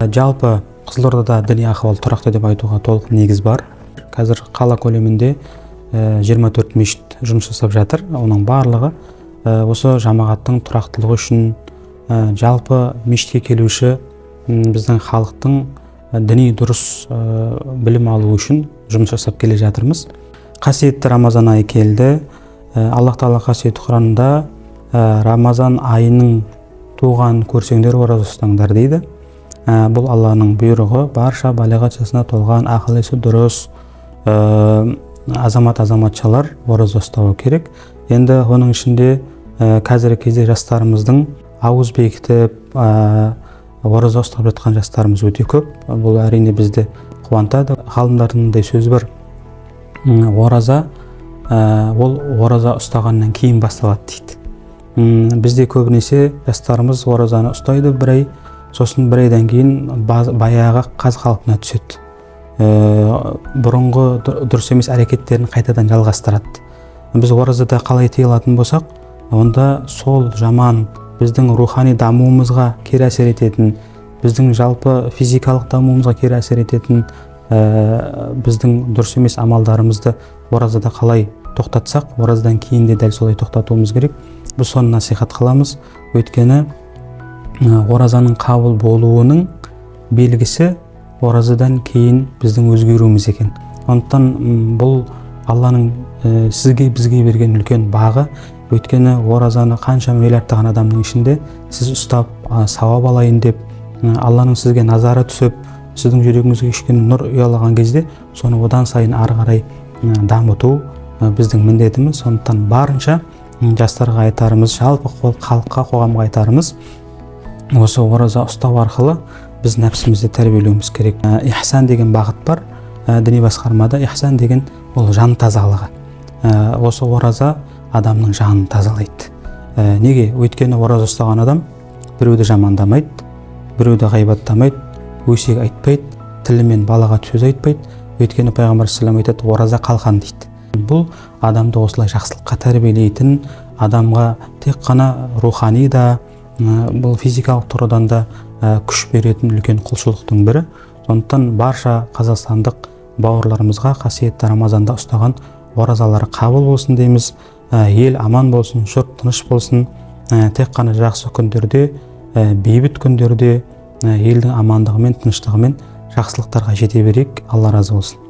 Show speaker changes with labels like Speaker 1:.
Speaker 1: Жалпы Қызылордада діни ахуал тұрақты деп айтуға толық негіз бар. Қазір қала көлемінде 24 мешіт жұмыс жасап жатыр. Оның барлығы осы жамағаттың тұрақтылығы үшін, жалпы мешітке келуші біздің халықтың діни дұрыс білім алу үшін жұмыс жасап келе жатырмыз. Қасиетті Рамазан айы келді. Аллах Тағала қасиетті Құранында Рамазан айының туған көрсеңдер ораза ұстаңдар дейді. Бұл Алланың бұйрығы. Барша балиғат жасына толған, ақыл-есі дұрыс азамат-азаматшалар ораза ұстауы керек. Енді оның ішінде қазіргі кезде жастарымыздың ауыз бекітіп ораза ұстап жатқан жастарымыз өте көп. Бұл әрине бізді қуантады. Ғалымдардың мындай сөзі бар: ораза ол ораза ұстағаннан кейін басталады дейді. Бізде көбінесе жастарымыз оразаны ұстайды бір ай, сосын бір айдан кейін баяғы қаз қалпына түседі. Бұрынғы дұрыс емес әрекеттерін қайтадан жалғастырады. Біз оразада қалай тыйа алатын болсақ, онда сол жаман біздің рухани дамуымызға кері әсер ететін, біздің жалпы физикалық дамуымызға кері әсер ететін біздің дұрыс емес амалдарымызды оразада қалай тоқтатсақ, оразадан кейін де дәл солай тоқтатуымыз керек. Біз соны насихат қыламыз. Өйткені оразаның қабыл болуының белгісі оразадан кейін біздің өзгеруіміз екен. Сондықтан бұл Алланың бізге берген үлкен бағы. Өйткені оразаны қанша миллиардтаған адамның ішінде сіз ұстап сауап алайын деп, Алланың сізге назары түсіп, сіздің жүрегіңізге кішкене нұр ұялаған кезде, соны одан сайын ары қарай дамыту біздің міндетіміз. Сондықтан барынша жастарға айтарымыз, жалпы халыққа, қоғамға айтарымыз, осы ораза ұстау арқылы біз нәпсімізді тәрбиелеуіміз керек. Ихсан деген бағыт бар діни басқармада. Ихсан деген ол жан тазалығы. Осы ораза адамның жанын тазалайды. Неге? Өйткені ораза ұстаған адам біреуді жамандамайды, біреуді ғайбаттамайды, өсек айтпайды, тілімен балағат сөз айтпайды. Өйткені пайғамбар саллаллаху алейхи ва саллям айтады: ораза қалқан дейді. Бұл адамды осылай жақсылыққа тәрбиелейтін, адамға тек қана рухани да, бұл физикалық тұрғыдан да күш беретін үлкен құлшылықтың бірі. Сондықтан барша қазақстандық бауырларымызға қасиетті Рамазанда ұстаған оразалары қабыл болсын дейміз. Ел аман болсын, жұрт тыныш болсын. Тек қана жақсы күндерде, бейбіт күндерде елдің амандығымен, тыныштығымен жақсылықтарға жете берейік. Алла разы болсын.